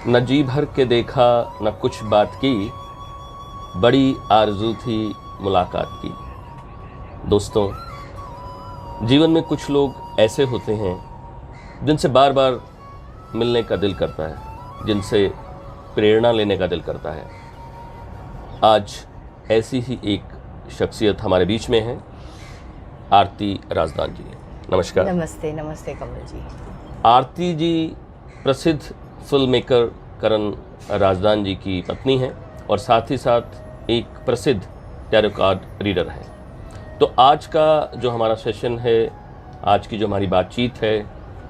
न जी भर के देखा न कुछ बात की, बड़ी आरज़ू थी मुलाकात की। दोस्तों, जीवन में कुछ लोग ऐसे होते हैं जिनसे बार बार मिलने का दिल करता है, जिनसे प्रेरणा लेने का दिल करता है। आज ऐसी ही एक शख्सियत हमारे बीच में है, आरती राजदान जी। नमस्कार। नमस्ते। नमस्ते कमल जी। आरती जी प्रसिद्ध फिल्म मेकर करण राजदान जी की पत्नी हैं और साथ ही साथ एक प्रसिद्ध टैरो कार्ड रीडर हैं। तो आज का जो हमारा सेशन है, आज की जो हमारी बातचीत है,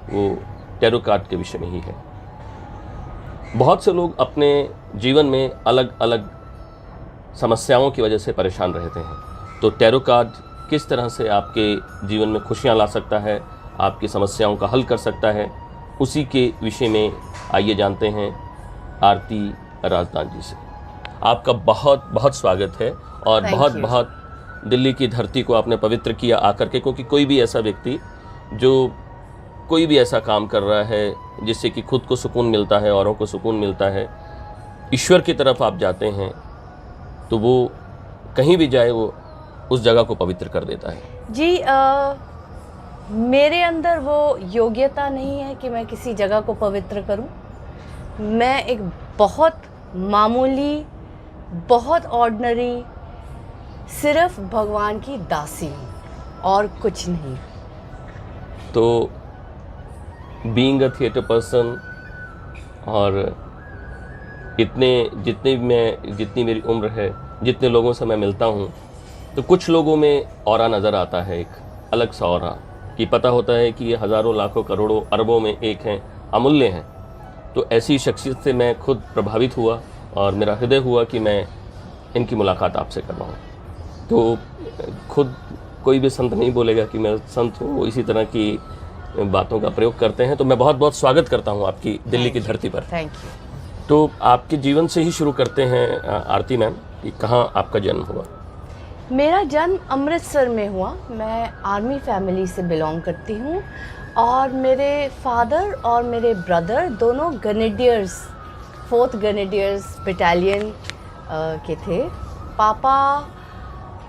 वो टैरो कार्ड के विषय में ही है। बहुत से लोग अपने जीवन में अलग अलग समस्याओं की वजह से परेशान रहते हैं। तो टैरो कार्ड किस तरह से आपके जीवन में खुशियाँ ला सकता है, आपकी समस्याओं का हल कर सकता है, उसी के विषय में आइए जानते हैं आरती राजदान जी से। आपका बहुत बहुत स्वागत है और बहुत बहुत दिल्ली की धरती को आपने पवित्र किया आकर के, क्योंकि कोई भी ऐसा व्यक्ति जो कोई भी ऐसा काम कर रहा है जिससे कि खुद को सुकून मिलता है, औरों को सुकून मिलता है, ईश्वर की तरफ आप जाते हैं, तो वो कहीं भी जाए वो उस जगह को पवित्र कर देता है। जी, मेरे अंदर वो योग्यता नहीं है कि मैं किसी जगह को पवित्र करूं। मैं एक बहुत मामूली, बहुत ऑर्डिनरी, सिर्फ भगवान की दासी हूँ और कुछ नहीं। तो बीइंग अ थिएटर पर्सन और जितनी मेरी उम्र है, जितने लोगों से मैं मिलता हूँ, तो कुछ लोगों में ऑरा नज़र आता है, एक अलग सा ऑरा, कि पता होता है कि ये हज़ारों लाखों करोड़ों अरबों में एक हैं, अमूल्य हैं। तो ऐसी शख्सियत से मैं खुद प्रभावित हुआ और मेरा हृदय हुआ कि मैं इनकी मुलाकात आपसे करवाऊँ। तो खुद कोई भी संत नहीं बोलेगा कि मैं संत हूँ, वो इसी तरह की बातों का प्रयोग करते हैं। तो मैं बहुत बहुत स्वागत करता हूँ आपकी दिल्ली की धरती पर। Thank you. तो आपके जीवन से ही शुरू करते हैं आरती मैम, कि कहाँ आपका जन्म हुआ? मेरा जन्म अमृतसर में हुआ। मैं आर्मी फैमिली से बिलोंग करती हूँ और मेरे फादर और मेरे ब्रदर दोनों ग्रेनेडियर्स, 4th ग्रेनेडियर्स बटालियन के थे। पापा,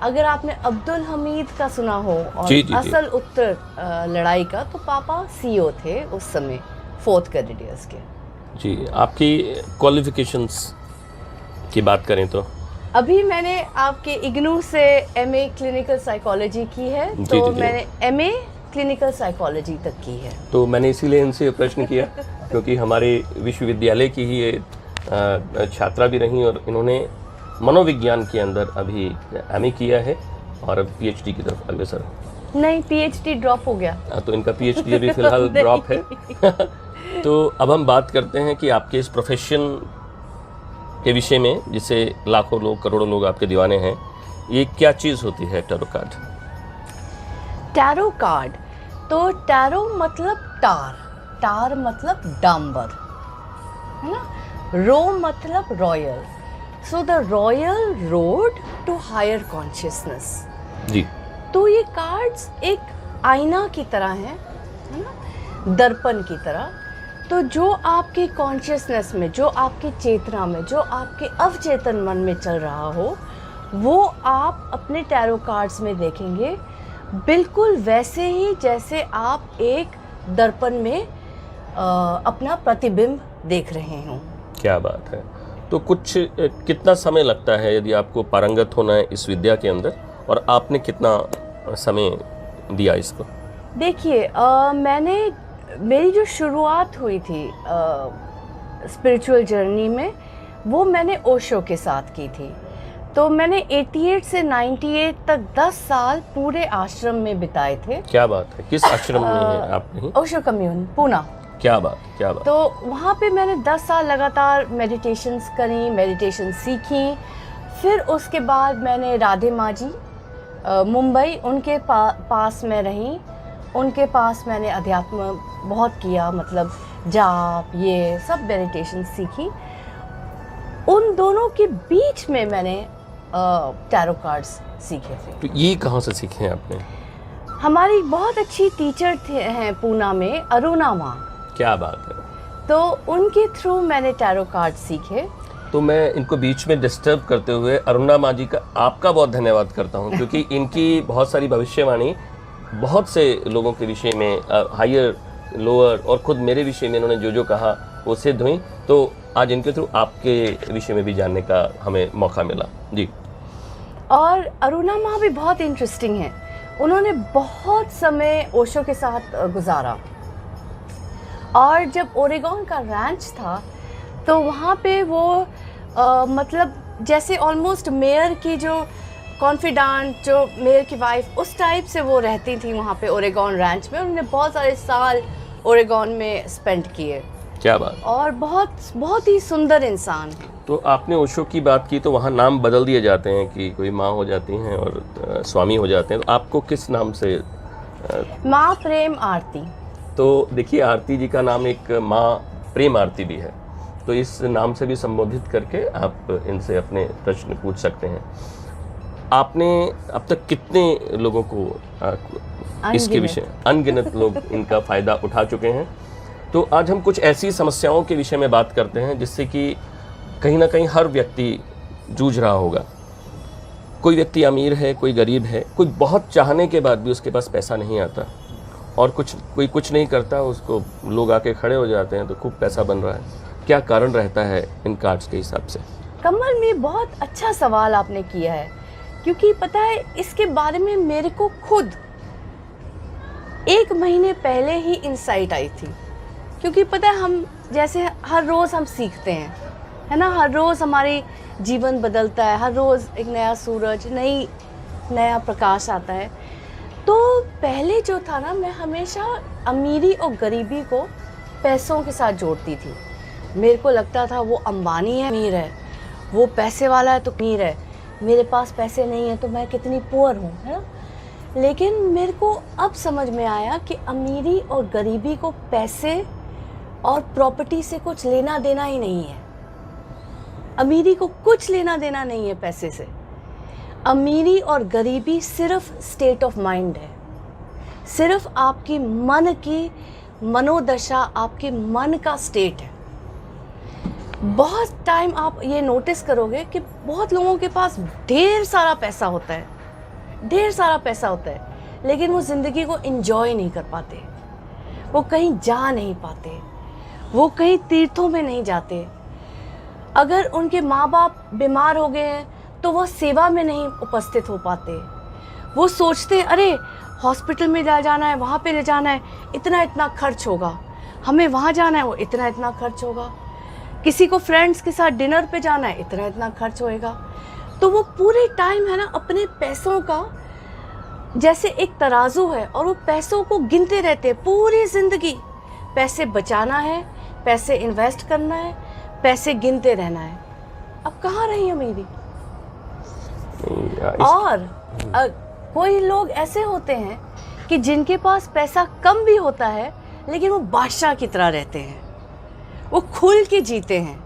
अगर आपने अब्दुल हमीद का सुना हो और जी, असल उत्तर लड़ाई का, तो पापा सीओ थे उस समय 4th ग्रेनेडियर्स के। जी, आपकी क्वालिफिकेशंस की बात करें तो अभी मैंने आपके इग्नू से एमए क्लिनिकल साइकोलॉजी की है। तो मैंने एमए क्लिनिकल साइकोलॉजी तक की है। तो मैंने इसीलिए इनसे प्रश्न किया क्योंकि हमारे विश्वविद्यालय की ही ये छात्रा भी रही और इन्होंने मनोविज्ञान के अंदर अभी एमए किया है और अब पीएचडी की तरफ अग्रसर है। नहीं, पीएचडी ड्रॉप हो गया। तो इनका पीएचडी अभी फिलहाल ड्रॉप है। तो अब हम बात करते हैं कि आपके इस प्रोफेशन के विषय में, जिसे लाखों लोग, करोड़ों लोग आपके दीवाने हैं। ये क्या चीज़ होती है टैरो कार्ड? टैरो कार्ड, तो टैरो मतलब टार, टार मतलब डांबर, है ना। रो मतलब royal, so the royal road to higher consciousness. जी। तो ये कार्ड्स एक आईना की तरह हैं, है ना, दर्पण की तरह। तो जो आपके कॉन्शियसनेस में, जो आपकी चेतना में, जो आपके अवचेतन मन में चल रहा हो, वो आप अपने टैरो कार्ड्स में देखेंगे, बिल्कुल वैसे ही जैसे आप एक दर्पण में अपना प्रतिबिंब देख रहे हों। क्या बात है। तो कितना समय लगता है यदि आपको पारंगत होना है इस विद्या के अंदर, और आपने कितना समय दिया इसको? देखिए, मेरी जो शुरुआत हुई थी स्पिरिचुअल जर्नी में, वो मैंने ओशो के साथ की थी। तो मैंने 88 से 98 तक 10 साल पूरे आश्रम में बिताए थे। क्या बात है। किस आश्रम में हैं आप? ओशो कम्यून, पूना। क्या बात, क्या बात। तो वहाँ पे मैंने 10 साल लगातार मेडिटेशंस करी, मेडिटेशन सीखी। फिर उसके बाद मैंने राधे माँ जी मुंबई, उनके पास में रही। उनके पास मैंने अध्यात्म बहुत किया, मतलब जाप, ये सब मेडिटेशन सीखी। उन दोनों के बीच में मैंने टैरो कार्ड्स सीखे थे। तो ये कहाँ से सीखे हैं आपने? हमारी बहुत अच्छी टीचर हैं पूना में, अरुणा माँ। क्या बात है। तो उनके थ्रू मैंने टैरो कार्ड सीखे। तो मैं इनको बीच में डिस्टर्ब करते हुए अरुणा माँ जी का आपका बहुत धन्यवाद करता हूँ, क्योंकि इनकी बहुत सारी भविष्यवाणी बहुत से लोगों के विषय में, हायर लोअर और खुद मेरे विषय में इन्होंने जो जो कहा वो सिद्ध हुई। तो आज इनके थ्रू आपके विषय में भी जानने का हमें मौका मिला जी। और अरुणा माँ भी बहुत इंटरेस्टिंग है। उन्होंने बहुत समय ओशो के साथ गुजारा, और जब ओरेगॉन का रैंच था तो वहाँ पे वो मतलब जैसे ऑलमोस्ट मेयर की जो कॉन्फिडेंट, जो मेयर की वाइफ, उस टाइप से वो रहती थी वहाँ पे ओरेगॉन रैंच में। उन्होंने बहुत सारे साल ओरेगॉन में स्पेंड किए। क्या बात। और बहुत बहुत ही सुंदर इंसान है। तो आपने ओशो की बात की, तो वहाँ नाम बदल दिए जाते हैं कि कोई माँ हो जाती हैं और स्वामी हो जाते हैं, तो आपको किस नाम से? माँ प्रेम आरती। तो देखिए, आरती जी का नाम एक माँ प्रेम आरती भी है, तो इस नाम से भी संबोधित करके आप इनसे अपने प्रश्न पूछ सकते हैं। आपने अब तक कितने लोगों को इसके विषय, अनगिनत लोग इनका फ़ायदा उठा चुके हैं। तो आज हम कुछ ऐसी समस्याओं के विषय में बात करते हैं जिससे कि कहीं ना कहीं हर व्यक्ति जूझ रहा होगा। कोई व्यक्ति अमीर है, कोई गरीब है, कोई बहुत चाहने के बाद भी उसके पास पैसा नहीं आता, और कोई कुछ नहीं करता, उसको लोग आके खड़े हो जाते हैं तो खूब पैसा बन रहा है। क्या कारण रहता है इन कार्ड्स के हिसाब से? कमल, में बहुत अच्छा सवाल आपने किया है, क्योंकि पता है इसके बारे में मेरे को खुद 1 महीने पहले ही इंसाइट आई थी। क्योंकि पता है, हम जैसे हर रोज़ हम सीखते हैं, है ना, हर रोज़ हमारी जीवन बदलता है, हर रोज़ एक नया सूरज, नया प्रकाश आता है। तो पहले जो था ना, मैं हमेशा अमीरी और गरीबी को पैसों के साथ जोड़ती थी। मेरे को लगता था वो अंबानी है अमीर है, वो पैसे वाला है तो अमीर है, मेरे पास पैसे नहीं है तो मैं कितनी पुअर हूँ, है ना। लेकिन मेरे को अब समझ में आया कि अमीरी और गरीबी को पैसे और प्रॉपर्टी से कुछ लेना देना ही नहीं है। अमीरी को कुछ लेना देना नहीं है पैसे से। अमीरी और गरीबी सिर्फ स्टेट ऑफ माइंड है, सिर्फ आपकी मन की मनोदशा, आपके मन का स्टेट है। बहुत टाइम आप ये नोटिस करोगे कि बहुत लोगों के पास ढेर सारा पैसा होता है, लेकिन वो ज़िंदगी को एंजॉय नहीं कर पाते, वो कहीं जा नहीं पाते, वो कहीं तीर्थों में नहीं जाते। अगर उनके माँ बाप बीमार हो गए हैं तो वो सेवा में नहीं उपस्थित हो पाते। वो सोचते अरे हॉस्पिटल में जाना है, वहाँ पे ले जाना है, इतना खर्च होगा, हमें वहाँ जाना है, वो इतना खर्च होगा, किसी को फ्रेंड्स के साथ डिनर पे जाना है, इतना खर्च होएगा। तो वो पूरे टाइम है ना अपने पैसों का जैसे एक तराजू है, और वो पैसों को गिनते रहते हैं पूरी ज़िंदगी। पैसे बचाना है, पैसे इन्वेस्ट करना है, पैसे गिनते रहना है। अब कहाँ रही अमीरी? और कोई लोग ऐसे होते हैं कि जिनके पास पैसा कम भी होता है लेकिन वो बादशाह की तरह रहते हैं, वो खुल के जीते हैं।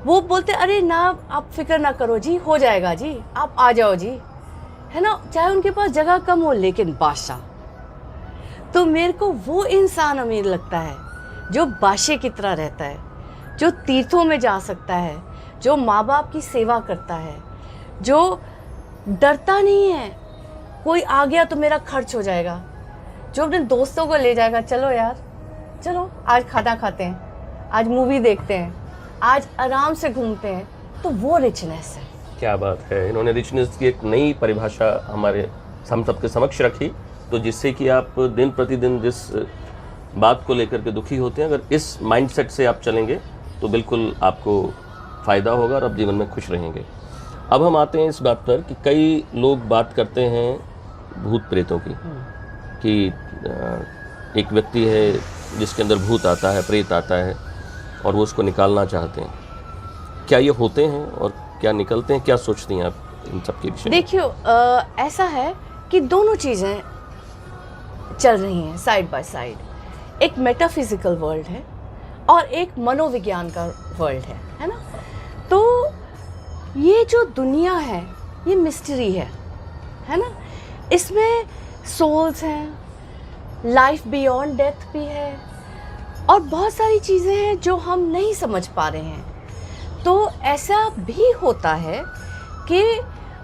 वो बोलते अरे ना आप फिक्र ना करो जी, हो जाएगा जी, आप आ जाओ जी, है ना, चाहे उनके पास जगह कम हो लेकिन बादशाह। तो मेरे को वो इंसान अमीर लगता है जो बादशाह की तरह रहता है, जो तीर्थों में जा सकता है, जो माँ बाप की सेवा करता है, जो डरता नहीं है कोई आ गया तो मेरा खर्च हो जाएगा, जो अपने दोस्तों को ले जाएगा, चलो यार चलो आज खाना खाते हैं, आज मूवी देखते हैं, आज आराम से घूमते हैं। तो वो रिचनेस है। क्या बात है, इन्होंने रिचनेस की एक नई परिभाषा हमारे हम सबके समक्ष रखी, तो जिससे कि आप दिन प्रतिदिन जिस बात को लेकर के दुखी होते हैं, अगर इस माइंडसेट से आप चलेंगे तो बिल्कुल आपको फ़ायदा होगा और आप जीवन में खुश रहेंगे। अब हम आते हैं इस बात पर कि कई लोग बात करते हैं भूत प्रेतों की, कि एक व्यक्ति है जिसके अंदर भूत आता है, प्रेत आता है, और वो उसको निकालना चाहते हैं। क्या ये होते हैं और क्या निकलते हैं? क्या सोचती हैं आप इन सब के विषय में? देखियो, ऐसा है कि दोनों चीज़ें चल रही हैं साइड बाय साइड। एक मेटाफिजिकल वर्ल्ड है और एक मनोविज्ञान का वर्ल्ड है ना। तो ये जो दुनिया है ये मिस्ट्री है ना। इसमें सोल्स हैं, लाइफ बियॉन्ड डेथ भी है, और बहुत सारी चीज़ें हैं जो हम नहीं समझ पा रहे हैं। तो ऐसा भी होता है कि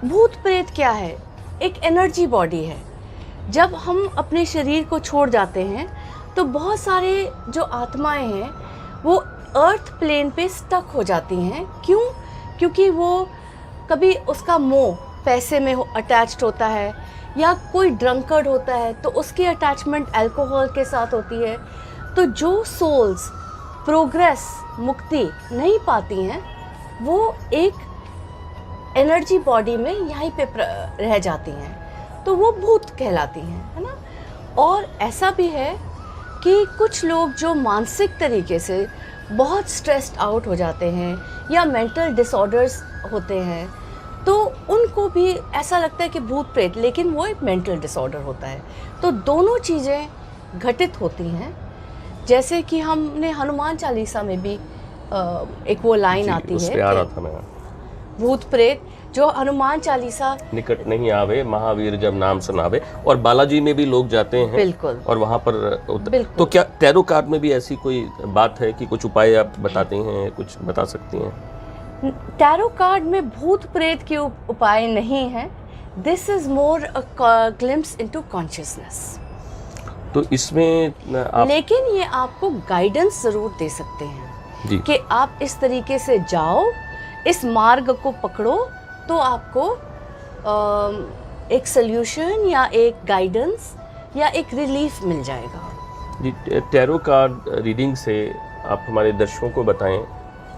भूत प्रेत क्या है? एक एनर्जी बॉडी है। जब हम अपने शरीर को छोड़ जाते हैं तो बहुत सारे जो आत्माएं हैं वो अर्थ प्लेन पे स्टक हो जाती हैं। क्यों? क्योंकि वो कभी उसका मोह पैसे में अटैच्ड होता है, या कोई ड्रंकर्ड होता है तो उसकी अटैचमेंट अल्कोहल के साथ होती है। तो जो सोल्स प्रोग्रेस, मुक्ति नहीं पाती हैं, वो एक एनर्जी बॉडी में यहीं पे रह जाती हैं, तो वो भूत कहलाती हैं, है ना। और ऐसा भी है कि कुछ लोग जो मानसिक तरीके से बहुत स्ट्रेस्ड आउट हो जाते हैं या मेंटल डिसऑर्डर्स होते हैं, तो उनको भी ऐसा लगता है कि भूत प्रेत, लेकिन वो एक मेंटल डिसऑर्डर होता है। तो दोनों चीज़ें घटित होती हैं। जैसे कि हमने हनुमान चालीसा में भी एक वो लाइन आती उस है पे आ रहा था मैं। भूत प्रेत जो हनुमान चालीसा निकट नहीं आवे, महावीर जब नाम सुनावे। और बालाजी में भी लोग जाते हैं, बिल्कुल, और वहाँ पर बिल्कुल। तो क्या टैरो कार्ड में भी ऐसी कोई बात है कि कुछ उपाय आप बताते हैं, कुछ बता सकती हैं? टैरो कार्ड में भूत प्रेत के उपाय नहीं है। This is more a glimpse into consciousness. तो इसमें आप, लेकिन ये आपको गाइडेंस जरूर दे सकते हैं जी, कि आप इस तरीके से जाओ, इस मार्ग को पकड़ो, तो आपको एक सल्यूशन या एक गाइडेंस या एक रिलीफ मिल जाएगा। जी। टैरो कार्ड रीडिंग से आप हमारे दर्शकों को बताएं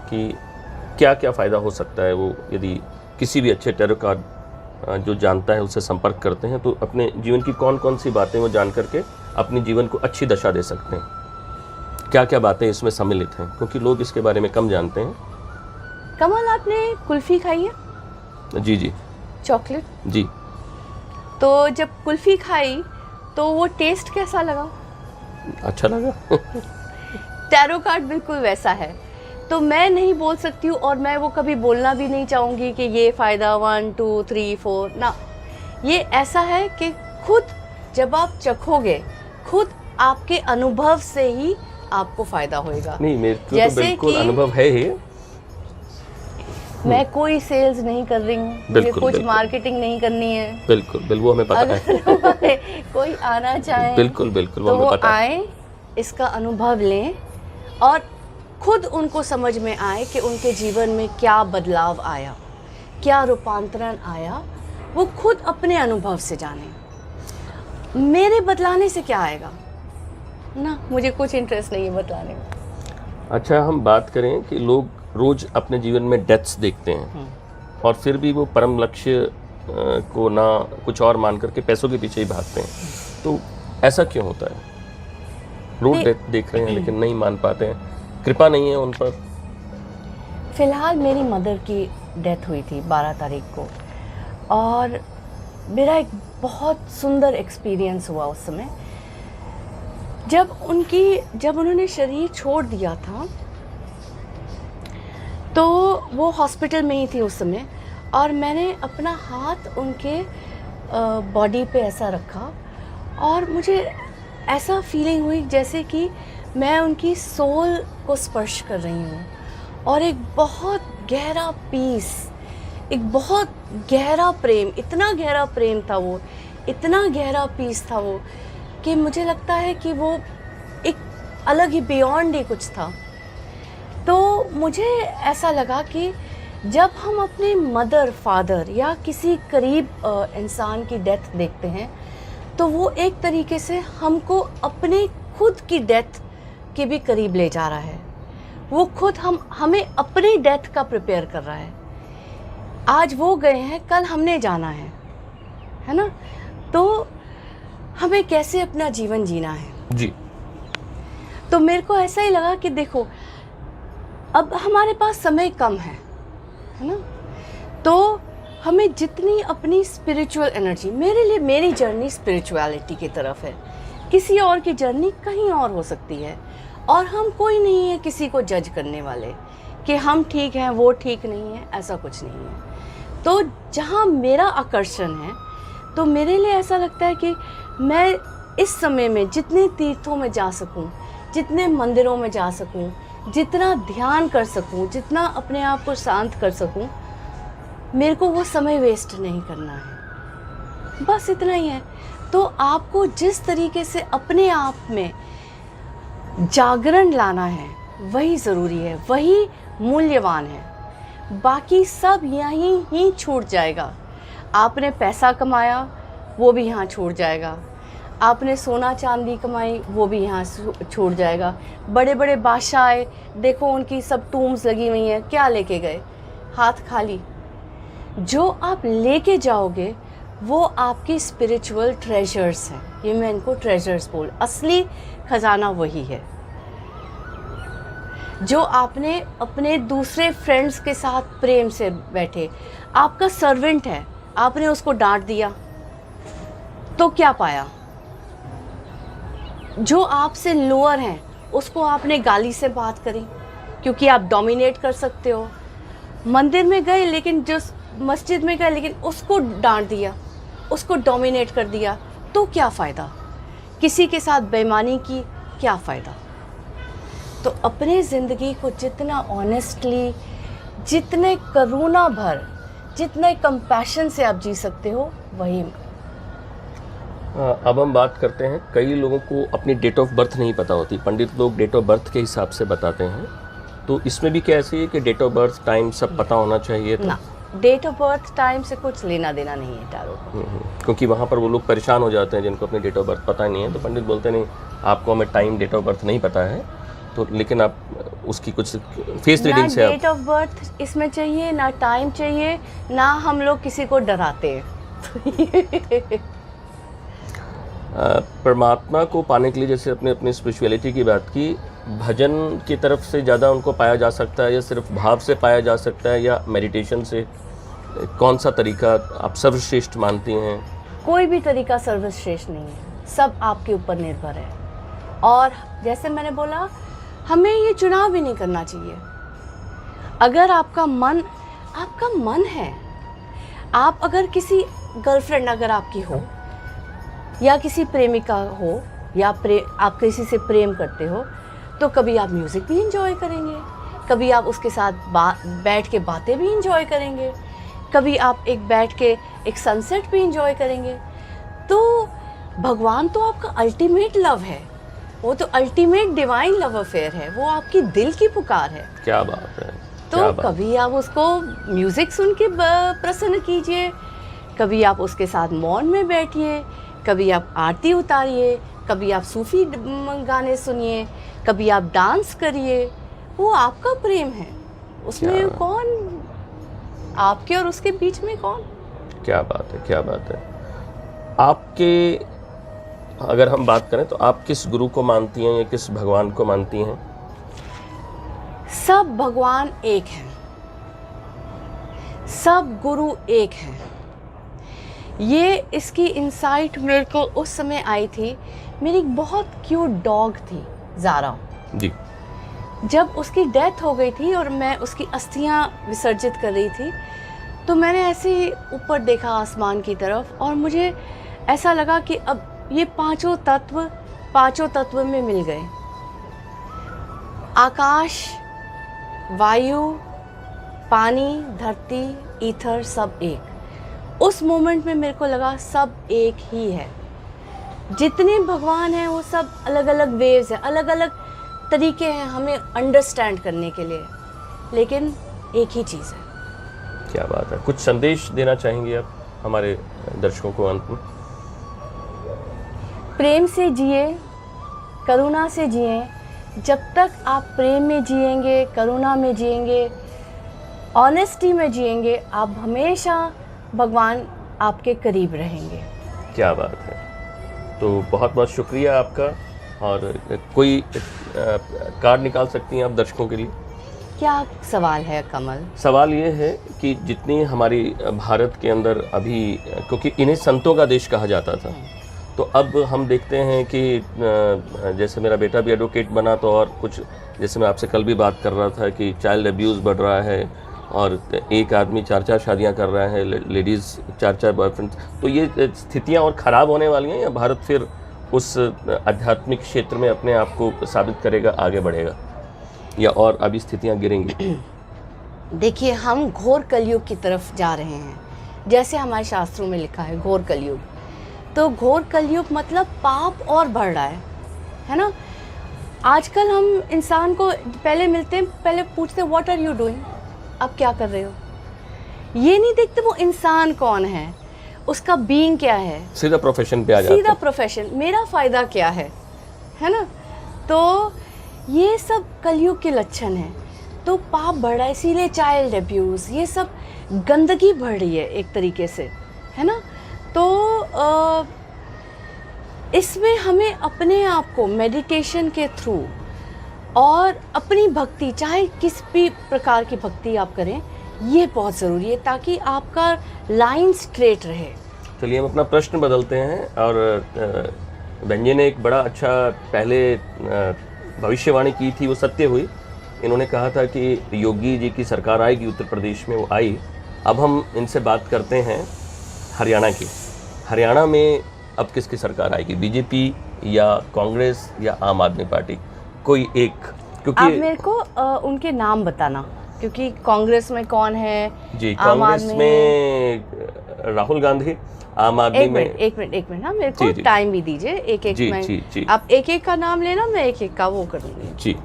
कि क्या क्या फ़ायदा हो सकता है, वो यदि किसी भी अच्छे टैरो कार्ड जो जानता है उससे संपर्क करते हैं, तो अपने जीवन की कौन कौन सी बातें वो जान करके अपने जीवन को अच्छी दशा दे सकते हैं। क्या क्या बातें इसमें सम्मिलित हैं, क्योंकि लोग इसके बारे में कम जानते हैं। कमल, आपने कुल्फ़ी खाई है? जी जी। चॉकलेट? जी। तो जब कुल्फ़ी खाई तो वो टेस्ट कैसा लगा? अच्छा लगा। टैरो कार्ड बिल्कुल वैसा है। तो मैं नहीं बोल सकती हूँ, और मैं वो कभी बोलना भी नहीं चाहूँगी कि ये फ़ायदा 1 2 3 4 ना। ये ऐसा है कि खुद जब आप चखोगे, खुद आपके अनुभव से ही आपको फ़ायदा होएगा। नहीं, मेरे को तो जैसे बिल्कुल कि अनुभव है ही। मैं कोई सेल्स नहीं कर रही हूँ, मुझे कुछ बिल्कुल। मार्केटिंग नहीं करनी है। बिल्कुल बिल्कुल, वो हमें पता है। अगर कोई आना चाहे बिल्कुल बिल्कुल, वो तो हमें वो पता है। आए, इसका अनुभव लें, और खुद उनको समझ में आए कि उनके जीवन में क्या बदलाव आया, क्या रूपांतरण आया, वो खुद अपने अनुभव से जाने। मेरे बदलाने से क्या आएगा ना, मुझे कुछ इंटरेस्ट नहीं है बदलाने में। अच्छा, हम बात करें कि लोग रोज अपने जीवन में डेथ्स देखते हैं और फिर भी वो परम लक्ष्य को ना कुछ और मान करके पैसों के पीछे ही भागते हैं, तो ऐसा क्यों होता है? रोज डेथ देख रहे हैं लेकिन नहीं मान पाते हैं, कृपा नहीं है उन पर। फ़िलहाल मेरी मदर की डेथ हुई थी 12 तारीख को, और मेरा एक बहुत सुंदर एक्सपीरियंस हुआ उस समय। जब उन्होंने शरीर छोड़ दिया था तो वो हॉस्पिटल में ही थी उस समय, और मैंने अपना हाथ उनके बॉडी पे ऐसा रखा, और मुझे ऐसा फीलिंग हुई जैसे कि मैं उनकी सोल को स्पर्श कर रही हूँ, और एक बहुत गहरा पीस, एक बहुत गहरा प्रेम, इतना गहरा प्रेम था वो, इतना गहरा पीस था वो, कि मुझे लगता है कि वो एक अलग ही बियॉन्ड ही कुछ था। तो मुझे ऐसा लगा कि जब हम अपने मदर, फादर या किसी करीब इंसान की डेथ देखते हैं, तो वो एक तरीके से हमको अपने खुद की डेथ के भी करीब ले जा रहा है। वो खुद हमें अपनी डेथ का प्रिपेयर कर रहा है। आज वो गए हैं, कल हमने जाना है ना। तो हमें कैसे अपना जीवन जीना है जी। तो मेरे को ऐसा ही लगा कि देखो, अब हमारे पास समय कम है ना, तो हमें जितनी अपनी स्पिरिचुअल एनर्जी, मेरे लिए मेरी जर्नी स्पिरिचुअलिटी की तरफ है, किसी और की जर्नी कहीं और हो सकती है, और हम कोई नहीं है किसी को जज करने वाले कि हम ठीक हैं वो ठीक नहीं है, ऐसा कुछ नहीं है। तो जहाँ मेरा आकर्षण है, तो मेरे लिए ऐसा लगता है कि मैं इस समय में जितने तीर्थों में जा सकूं, जितने मंदिरों में जा सकूं, जितना ध्यान कर सकूं, जितना अपने आप को शांत कर सकूं, मेरे को वो समय वेस्ट नहीं करना है। बस इतना ही है। तो आपको जिस तरीके से अपने आप में जागरण लाना है वही ज़रूरी है, वही मूल्यवान है। बाकी सब यहीं ही छूट जाएगा। आपने पैसा कमाया वो भी यहाँ छूट जाएगा, आपने सोना चांदी कमाई वो भी यहाँ छूट जाएगा। बड़े बड़े बादशाह आए, देखो उनकी सब टूम्स लगी हुई हैं, क्या लेके गए? हाथ खाली। जो आप लेके जाओगे वो आपकी स्पिरिचुअल ट्रेजर्स हैं। ये मैं इनको ट्रेजर्स बोल, असली खजाना वही है जो आपने अपने दूसरे फ्रेंड्स के साथ प्रेम से बैठे। आपका सर्वेंट है, आपने उसको डांट दिया तो क्या पाया? जो आपसे लोअर हैं उसको आपने गाली से बात करी क्योंकि आप डोमिनेट कर सकते हो। मंदिर में गए लेकिन जो मस्जिद में गए लेकिन उसको डांट दिया, उसको डोमिनेट कर दिया, तो क्या फ़ायदा? किसी के साथ बेईमानी की, क्या फ़ायदा? तो अपने ज़िंदगी को जितना ऑनेस्टली, जितने करुणा भर, जितने कंपैशन से आप जी सकते हो वही। अब हम बात करते हैं, कई लोगों को अपनी डेट ऑफ बर्थ नहीं पता होती। पंडित लोग डेट ऑफ बर्थ के हिसाब से बताते हैं, तो इसमें भी क्या ऐसे है कि डेट ऑफ बर्थ टाइम सब पता होना चाहिए? तो ना, डेट ऑफ बर्थ टाइम से कुछ लेना देना नहीं है टैरो को। क्योंकि वहाँ पर वो लोग परेशान हो जाते हैं जिनको अपनी डेट ऑफ बर्थ पता नहीं है, तो पंडित बोलते नहीं आपको हमें टाइम डेट ऑफ बर्थ नहीं पता है, तो लेकिन आप उसकी कुछ फेस रीडिंग से डेट ऑफ बर्थ इसमें चाहिए, ना टाइम चाहिए, ना हम लोग किसी को डराते हैं। परमात्मा को पाने के लिए, जैसे अपने अपनी स्पिरिचुअलिटी की बात की, भजन की तरफ से ज़्यादा उनको पाया जा सकता है या सिर्फ भाव से पाया जा सकता है या मेडिटेशन से? कौन सा तरीका आप सर्वश्रेष्ठ मानती हैं? कोई भी तरीका सर्वश्रेष्ठ नहीं है, सब आपके ऊपर निर्भर है। और जैसे मैंने बोला, हमें ये चुनाव भी नहीं करना चाहिए। अगर आपका मन है, आप अगर किसी गर्लफ्रेंड अगर आपकी हो या किसी प्रेमिका हो या आप किसी से प्रेम करते हो, तो कभी आप म्यूज़िक भी इंजॉय करेंगे, कभी आप उसके साथ बैठ के बातें भी इंजॉय करेंगे, कभी आप बैठ के एक सनसेट भी इंजॉय करेंगे। तो भगवान तो आपका अल्टीमेट लव है, वो तो अल्टीमेट डिवाइन लव अफेयर है, वो आपकी दिल की पुकार है। क्या बात है। तो कभी आप उसको म्यूज़िक सुन के प्रसन्न कीजिए, कभी आप उसके साथ मौन में बैठिए, कभी आप आरती उतारिए, कभी आप सूफी गाने सुनिए, कभी आप डांस करिए। वो आपका प्रेम है, उसमें कौन, आपके और उसके बीच में कौन? क्या बात है, क्या बात है। आपके अगर हम बात करें तो आप किस गुरु को मानती हैं या किस भगवान को मानती हैं? सब भगवान एक हैं, सब गुरु एक हैं। ये इसकी इंसाइट मेरे को उस समय आई थी। मेरी एक बहुत क्यूट डॉग थी, ज़ारा जी। जब उसकी डेथ हो गई थी और मैं उसकी अस्थियां विसर्जित कर रही थी, तो मैंने ऐसे ही ऊपर देखा आसमान की तरफ और मुझे ऐसा लगा कि अब ये पांचों तत्व में मिल गए। आकाश, वायु, पानी, धरती, ईथर, सब एक। उस मोमेंट में मेरे को लगा सब एक ही है। जितने भगवान हैं वो सब अलग अलग वेव्स हैं, अलग अलग तरीके हैं हमें अंडरस्टैंड करने के लिए, लेकिन एक ही चीज़ है। क्या बात है। कुछ संदेश देना चाहेंगे आप हमारे दर्शकों को अंत में? प्रेम से जिए, करुणा से जिए। जब तक आप प्रेम में जिएंगे, करुणा में जिएंगे, ऑनेस्टी में जिएंगे, आप हमेशा भगवान आपके करीब रहेंगे। क्या बात है। तो बहुत बहुत शुक्रिया आपका। और कोई कार्ड निकाल सकती हैं आप दर्शकों के लिए? क्या सवाल है कमल? सवाल ये है कि जितनी हमारी भारत के अंदर अभी, क्योंकि इन्हें संतों का देश कहा जाता था, तो अब हम देखते हैं कि जैसे मेरा बेटा भी एडवोकेट बना, तो और कुछ, जैसे मैं आपसे कल भी बात कर रहा था कि चाइल्ड अब्यूज़ बढ़ रहा है और एक आदमी 4-4 शादियां कर रहा है, लेडीज़ 4-4 बॉयफ्रेंड। तो ये स्थितियां और ख़राब होने वाली हैं या भारत फिर उस आध्यात्मिक क्षेत्र में अपने आप को साबित करेगा, आगे बढ़ेगा, या और अभी स्थितियां गिरेंगी? देखिए, हम घोर कलयुग की तरफ जा रहे हैं, जैसे हमारे शास्त्रों में लिखा है घोर कलयुग। तो घोर कलयुग मतलब पाप और बढ़ रहा है ना। आजकल हम इंसान को पहले मिलते हैं, पहले पूछते हैं व्हाट आर यू डूइंग, अब क्या कर रहे हो। ये नहीं देखते वो इंसान कौन है, उसका बीइंग क्या है, सीधा प्रोफेशन पे आ जाते हैं। सीधा प्रोफेशन, मेरा फ़ायदा क्या है ना। तो ये सब कलयुग के लक्षण हैं। तो पाप बढ़ रहा है, इसीलिए चाइल्ड अब्यूज़, ये सब गंदगी बढ़ रही है एक तरीके से, है ना। तो इसमें हमें अपने आप को मेडिटेशन के थ्रू और अपनी भक्ति, चाहे किस भी प्रकार की भक्ति आप करें, ये बहुत ज़रूरी है ताकि आपका लाइन स्ट्रेट रहे। चलिए हम अपना प्रश्न बदलते हैं, और बहन जी ने एक बड़ा अच्छा पहले भविष्यवाणी की थी, वो सत्य हुई। इन्होंने कहा था कि योगी जी की सरकार आएगी उत्तर प्रदेश में, वो आई। अब हम इनसे बात करते हैं हरियाणा की। हरियाणा में अब किसकी सरकार आएगी, बीजेपी या कांग्रेस या आम आदमी पार्टी, कोई एक? क्योंकि आप मेरे को उनके नाम बताना, क्योंकि कांग्रेस में कौन है? जी, कांग्रेस में राहुल गांधी, आम आदमी में एक मिनट हाँ, मेरे को टाइम भी दीजिए। एक में जी। आप एक का नाम लेना, मैं एक का वो करूँगी जी।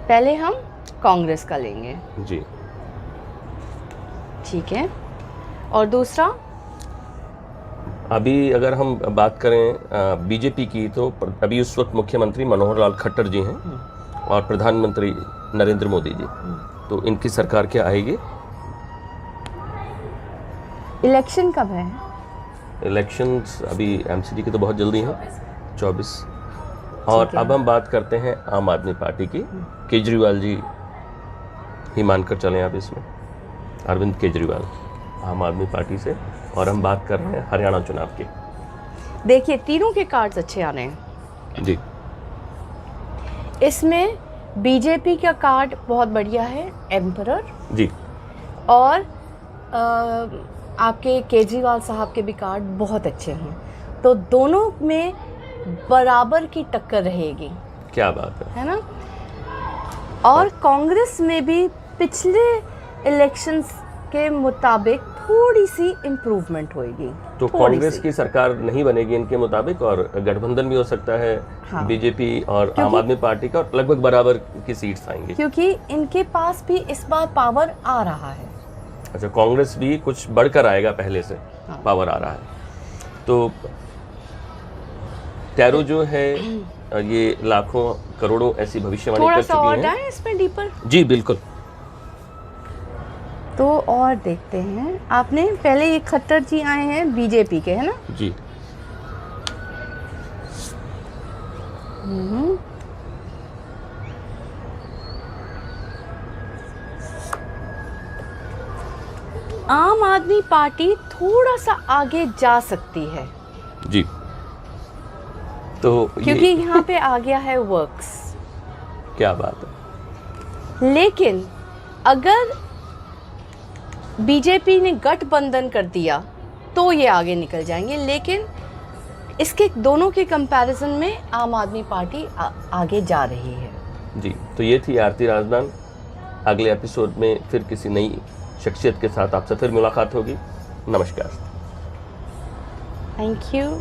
पहले हम कांग्रेस का लेंगे जी, ठीक है। और दूसरा, अभी अगर हम बात करें बीजेपी की, तो अभी उस वक्त मुख्यमंत्री मनोहर लाल खट्टर जी हैं और प्रधानमंत्री नरेंद्र मोदी जी। तो इनकी सरकार क्या आएगी? इलेक्शन कब है? इलेक्शंस अभी एमसीडी की तो बहुत जल्दी हैं, 24। और अब हम बात करते हैं आम आदमी पार्टी की। केजरीवाल जी ही मानकर चलें आप इसमें, अरविंद केजरीवाल आम आदमी पार्टी से। और हम बात कर रहे हैं हरियाणा चुनाव की। देखिए, तीनों के कार्ड्स अच्छे आने हैं जी। इसमें बीजेपी का कार्ड बहुत बढ़िया है, एम्परर जी। और आपके केजरीवाल साहब के भी कार्ड बहुत अच्छे हैं। तो दोनों में बराबर की टक्कर रहेगी। क्या बात है ना। और कांग्रेस में भी पिछले इलेक्शंस के मुताबिक थोड़ी सी इम्प्रूवमेंट होगी। तो कांग्रेस की सरकार नहीं बनेगी इनके मुताबिक, और गठबंधन भी हो सकता है। हाँ। बीजेपी और आम आदमी पार्टी का लगभग बराबर की सीट्स आएंगी, क्योंकि इनके पास भी इस बार पावर आ रहा है। अच्छा, कांग्रेस भी कुछ बढ़कर आएगा, पहले से हाँ। पावर आ रहा है। तो टैरो जो है ये लाखों करोड़ों ऐसी भविष्यवाणी कर चुकी है। थोड़ा सा और जाएं इसमें डीपर? जी बिल्कुल। तो और देखते हैं, आपने पहले ये खट्टर जी आए हैं बीजेपी के, है ना? जी। आम आदमी पार्टी थोड़ा सा आगे जा सकती है जी। तो क्योंकि यहाँ पे आ गया है वर्क्स। क्या बात है। लेकिन अगर बीजेपी ने गठबंधन कर दिया तो ये आगे निकल जाएंगे, लेकिन इसके दोनों के कंपैरिजन में आम आदमी पार्टी आगे जा रही है। जी। तो ये थी आरती राजदान। अगले एपिसोड में फिर किसी नई शख्सियत के साथ आपसे फिर मुलाकात होगी। नमस्कार। Thank you.